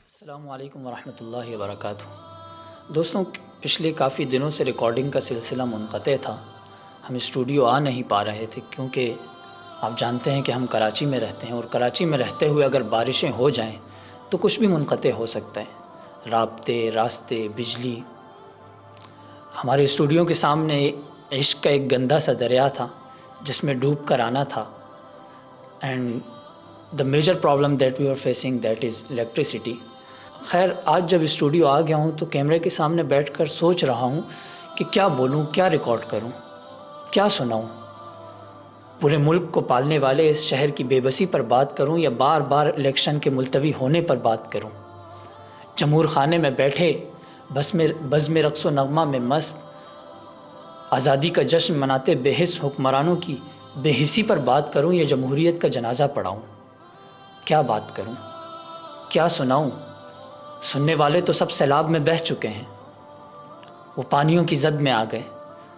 السلام علیکم ورحمۃ اللہ وبرکاتہ۔ دوستوں، پچھلے کافی دنوں سے ریکارڈنگ کا سلسلہ منقطع تھا۔ ہم اسٹوڈیو آ نہیں پا رہے تھے کیونکہ آپ جانتے ہیں کہ ہم کراچی میں رہتے ہیں، اور کراچی میں رہتے ہوئے اگر بارشیں ہو جائیں تو کچھ بھی منقطع ہو سکتا ہے، رابطے، راستے، بجلی۔ ہمارے اسٹوڈیو کے سامنے عشق کا ایک گندا سا دریا تھا جس میں ڈوب کر آنا تھا، and the major problem that we are facing that is electricity. خیر، آج جب اسٹوڈیو آ گیا ہوں تو کیمرے کے سامنے بیٹھ کر سوچ رہا ہوں کہ کیا بولوں، کیا ریکارڈ کروں، کیا سناؤں۔ پورے ملک کو پالنے والے اس شہر کی بے بسی پر بات کروں یا بار بار الیکشن کے ملتوی ہونے پر بات کروں۔ جمہور خانے میں بیٹھے بزم رقص و نغمہ میں مست، آزادی کا جشن مناتے بے حس حکمرانوں کی بے حسی پر بات کروں یا جمہوریت کا جنازہ پڑھاؤں۔ کیا بات کروں، کیا سناؤں۔ سننے والے تو سب سیلاب میں بہہ چکے ہیں، وہ پانیوں کی زد میں آ گئے،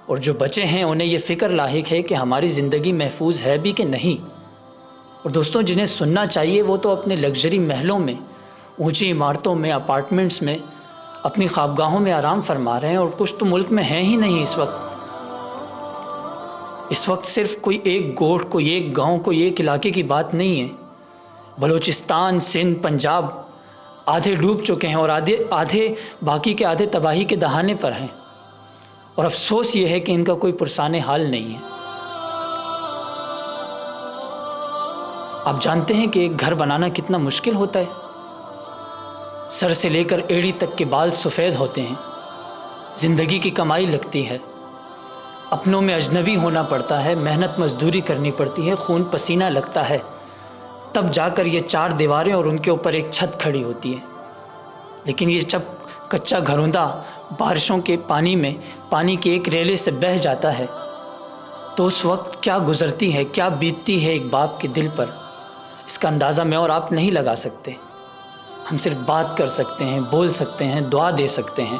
اور جو بچے ہیں انہیں یہ فکر لاحق ہے کہ ہماری زندگی محفوظ ہے بھی کہ نہیں۔ اور دوستوں، جنہیں سننا چاہیے وہ تو اپنے لگژری محلوں میں، اونچی عمارتوں میں، اپارٹمنٹس میں، اپنی خوابگاہوں میں آرام فرما رہے ہیں، اور کچھ تو ملک میں ہیں ہی نہیں اس وقت۔ اس وقت صرف کوئی ایک گوٹھ، کوئی ایک گاؤں، کوئی ایک علاقے کی بات نہیں ہے۔ بلوچستان، سندھ، پنجاب آدھے ڈوب چکے ہیں، اور باقی کے آدھے تباہی کے دہانے پر ہیں، اور افسوس یہ ہے کہ ان کا کوئی پرسان حال نہیں ہے۔ آپ جانتے ہیں کہ ایک گھر بنانا کتنا مشکل ہوتا ہے۔ سر سے لے کر ایڑی تک کے بال سفید ہوتے ہیں، زندگی کی کمائی لگتی ہے، اپنوں میں اجنبی ہونا پڑتا ہے، محنت مزدوری کرنی پڑتی ہے، خون پسینہ لگتا ہے، تب جا کر یہ چار دیواریں اور ان کے اوپر ایک چھت کھڑی ہوتی ہے۔ لیکن یہ جب کچا گھروندہ بارشوں کے پانی کے ایک ریلے سے بہہ جاتا ہے تو اس وقت کیا گزرتی ہے، کیا بیتتی ہے ایک باپ کے دل پر، اس کا اندازہ میں اور آپ نہیں لگا سکتے۔ ہم صرف بات کر سکتے ہیں، بول سکتے ہیں، دعا دے سکتے ہیں،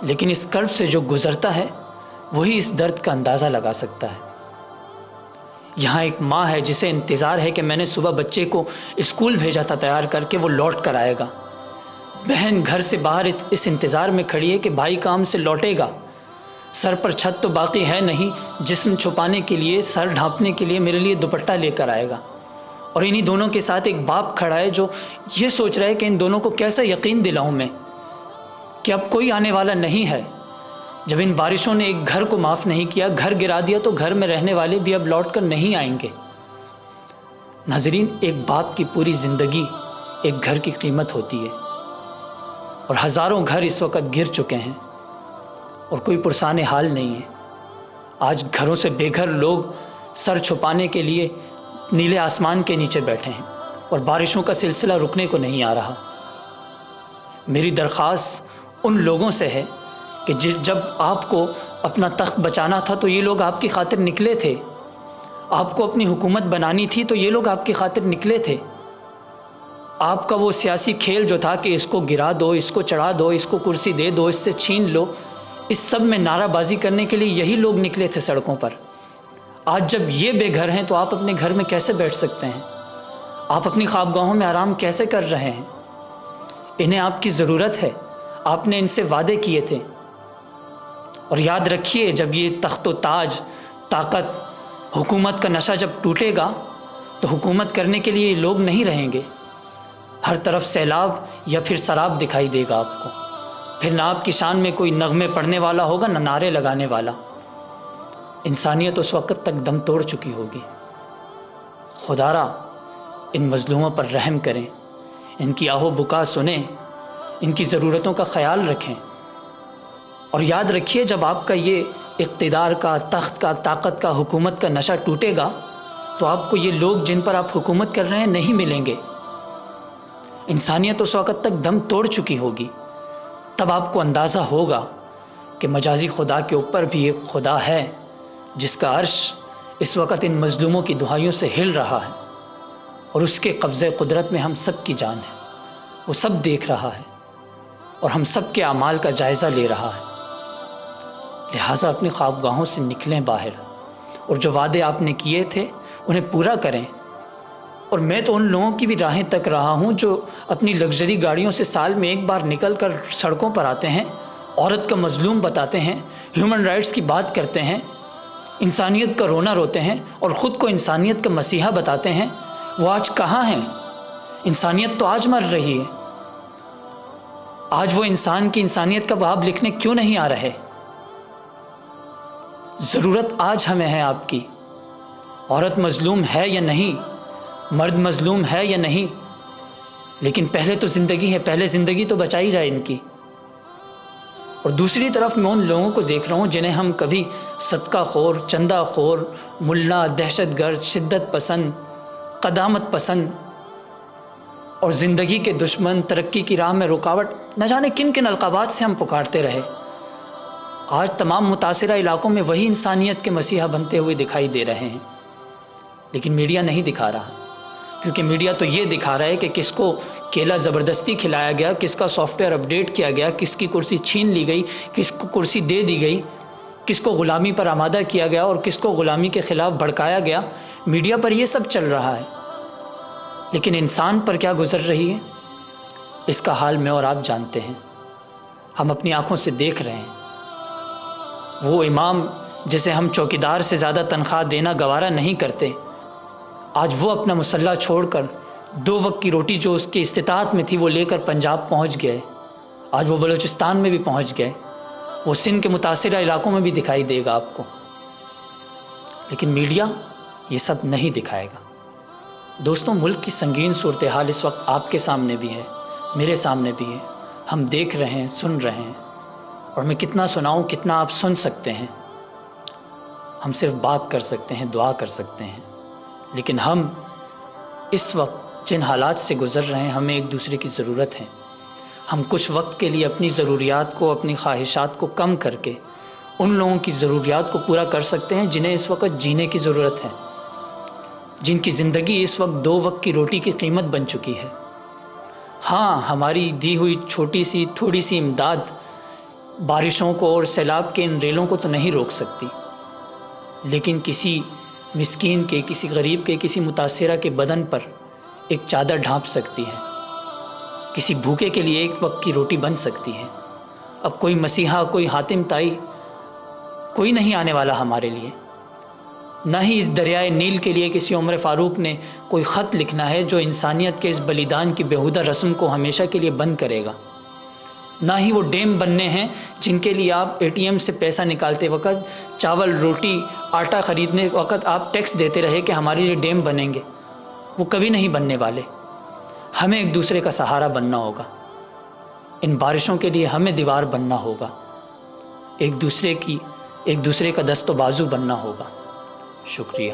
لیکن اس کرب سے جو گزرتا ہے وہی اس درد کا اندازہ لگا سکتا ہے۔ یہاں ایک ماں ہے جسے انتظار ہے کہ میں نے صبح بچے کو اسکول بھیجا تھا تیار کر کے، وہ لوٹ کر آئے گا۔ بہن گھر سے باہر اس انتظار میں کھڑی ہے کہ بھائی کام سے لوٹے گا۔ سر پر چھت تو باقی ہے نہیں، جسم چھپانے کے لیے، سر ڈھانپنے کے لیے میرے لیے دوپٹہ لے کر آئے گا۔ اور انہی دونوں کے ساتھ ایک باپ کھڑا ہے جو یہ سوچ رہا ہے کہ ان دونوں کو کیسا یقین دلاؤں میں کہ اب کوئی آنے والا نہیں ہے۔ جب ان بارشوں نے ایک گھر کو معاف نہیں کیا، گھر گرا دیا، تو گھر میں رہنے والے بھی اب لوٹ کر نہیں آئیں گے۔ ناظرین، ایک باپ کی پوری زندگی ایک گھر کی قیمت ہوتی ہے، اور ہزاروں گھر اس وقت گر چکے ہیں اور کوئی پرسان حال نہیں ہے۔ آج گھروں سے بے گھر لوگ سر چھپانے کے لیے نیلے آسمان کے نیچے بیٹھے ہیں، اور بارشوں کا سلسلہ رکنے کو نہیں آ رہا۔ میری درخواست ان لوگوں سے ہے کہ جب آپ کو اپنا تخت بچانا تھا تو یہ لوگ آپ کی خاطر نکلے تھے، آپ کو اپنی حکومت بنانی تھی تو یہ لوگ آپ کی خاطر نکلے تھے۔ آپ کا وہ سیاسی کھیل جو تھا کہ اس کو گرا دو، اس کو چڑھا دو، اس کو کرسی دے دو، اس سے چھین لو، اس سب میں نعرہ بازی کرنے کے لیے یہی لوگ نکلے تھے سڑکوں پر۔ آج جب یہ بے گھر ہیں تو آپ اپنے گھر میں کیسے بیٹھ سکتے ہیں؟ آپ اپنی خوابگاہوں میں آرام کیسے کر رہے ہیں؟ انہیں آپ کی ضرورت ہے، آپ نے ان سے وعدے کیے تھے۔ اور یاد رکھیے، جب یہ تخت و تاج، طاقت، حکومت کا نشہ جب ٹوٹے گا تو حکومت کرنے کے لیے یہ لوگ نہیں رہیں گے۔ ہر طرف سیلاب یا پھر سراب دکھائی دے گا آپ کو، پھر نہ آپ کی شان میں کوئی نغمے پڑھنے والا ہوگا، نہ نعرے لگانے والا۔ انسانیت اس وقت تک دم توڑ چکی ہوگی۔ خدارا ان مظلوموں پر رحم کریں، ان کی آہ و بکا سنیں، ان کی ضرورتوں کا خیال رکھیں۔ اور یاد رکھیے، جب آپ کا یہ اقتدار کا، تخت کا، طاقت کا، حکومت کا نشہ ٹوٹے گا تو آپ کو یہ لوگ جن پر آپ حکومت کر رہے ہیں نہیں ملیں گے۔ انسانیت اس وقت تک دم توڑ چکی ہوگی، تب آپ کو اندازہ ہوگا کہ مجازی خدا کے اوپر بھی ایک خدا ہے جس کا عرش اس وقت ان مظلوموں کی دہائیوں سے ہل رہا ہے، اور اس کے قبضہ قدرت میں ہم سب کی جان ہے۔ وہ سب دیکھ رہا ہے اور ہم سب کے اعمال کا جائزہ لے رہا ہے۔ لہٰذا اپنی خوابگاہوں سے نکلیں باہر اور جو وعدے آپ نے کیے تھے انہیں پورا کریں۔ اور میں تو ان لوگوں کی بھی راہیں تک رہا ہوں جو اپنی لگژری گاڑیوں سے سال میں ایک بار نکل کر سڑکوں پر آتے ہیں، عورت کا مظلوم بتاتے ہیں، ہیومن رائٹس کی بات کرتے ہیں، انسانیت کا رونا روتے ہیں اور خود کو انسانیت کا مسیحا بتاتے ہیں۔ وہ آج کہاں ہیں؟ انسانیت تو آج مر رہی ہے۔ آج وہ انسان کی انسانیت کا باب لکھنے کیوں نہیں آ رہے؟ ضرورت آج ہمیں ہے آپ کی۔ عورت مظلوم ہے یا نہیں، مرد مظلوم ہے یا نہیں، لیکن پہلے تو زندگی ہے، پہلے زندگی تو بچائی جائے ان کی۔ اور دوسری طرف میں ان لوگوں کو دیکھ رہا ہوں جنہیں ہم کبھی صدقہ خور، چندہ خور، ملا، دہشت گرد، شدت پسند، قدامت پسند اور زندگی کے دشمن، ترقی کی راہ میں رکاوٹ، نہ جانے کن کن القابات سے ہم پکارتے رہے۔ آج تمام متاثرہ علاقوں میں وہی انسانیت کے مسیحا بنتے ہوئے دکھائی دے رہے ہیں، لیکن میڈیا نہیں دکھا رہا، کیونکہ میڈیا تو یہ دکھا رہا ہے کہ کس کو کیلا زبردستی کھلایا گیا، کس کا سافٹ ویئر اپڈیٹ کیا گیا، کس کی کرسی چھین لی گئی، کس کو کرسی دے دی گئی، کس کو غلامی پر آمادہ کیا گیا اور کس کو غلامی کے خلاف بھڑکایا گیا۔ میڈیا پر یہ سب چل رہا ہے، لیکن انسان پر کیا گزر رہی ہے اس کا حال میں اور آپ جانتے ہیں۔ ہم اپنی آنکھوں سے دیکھ رہے ہیں۔ وہ امام جسے ہم چوکیدار سے زیادہ تنخواہ دینا گوارا نہیں کرتے، آج وہ اپنا مسلح چھوڑ کر 2 وقت کی روٹی جو اس کی استطاعت میں تھی وہ لے کر پنجاب پہنچ گئے۔ آج وہ بلوچستان میں بھی پہنچ گئے، وہ سندھ کے متاثرہ علاقوں میں بھی دکھائی دے گا آپ کو، لیکن میڈیا یہ سب نہیں دکھائے گا۔ دوستوں، ملک کی سنگین صورتحال اس وقت آپ کے سامنے بھی ہے، میرے سامنے بھی ہے، ہم دیکھ رہے ہیں، سن رہے ہیں، اور میں کتنا سناؤں، کتنا آپ سن سکتے ہیں۔ ہم صرف بات کر سکتے ہیں، دعا کر سکتے ہیں، لیکن ہم اس وقت جن حالات سے گزر رہے ہیں ہمیں ایک دوسرے کی ضرورت ہے۔ ہم کچھ وقت کے لیے اپنی ضروریات کو، اپنی خواہشات کو کم کر کے ان لوگوں کی ضروریات کو پورا کر سکتے ہیں جنہیں اس وقت جینے کی ضرورت ہے، جن کی زندگی اس وقت 2 وقت کی روٹی کی قیمت بن چکی ہے۔ ہاں، ہماری دی ہوئی چھوٹی سی تھوڑی سی امداد بارشوں کو اور سیلاب کے ان ریلوں کو تو نہیں روک سکتی، لیکن کسی مسکین کے، کسی غریب کے، کسی متاثرہ کے بدن پر ایک چادر ڈھانپ سکتی ہے، کسی بھوکے کے لیے 1 وقت کی روٹی بن سکتی ہے۔ اب کوئی مسیحا، کوئی حاتم طائی، کوئی نہیں آنے والا ہمارے لیے، نہ ہی اس دریائے نیل کے لیے کسی عمر فاروق نے کوئی خط لکھنا ہے جو انسانیت کے اس بلیدان کی بیہودہ رسم کو ہمیشہ کے لیے بند کرے گا، نہ ہی وہ ڈیم بننے ہیں جن کے لیے آپ ATM سے پیسہ نکالتے وقت، چاول، روٹی، آٹا خریدنے وقت آپ ٹیکس دیتے رہے کہ ہمارے لیے ڈیم بنیں گے۔ وہ کبھی نہیں بننے والے۔ ہمیں ایک دوسرے کا سہارا بننا ہوگا، ان بارشوں کے لیے ہمیں دیوار بننا ہوگا، ایک دوسرے کا دست و بازو بننا ہوگا۔ شکریہ۔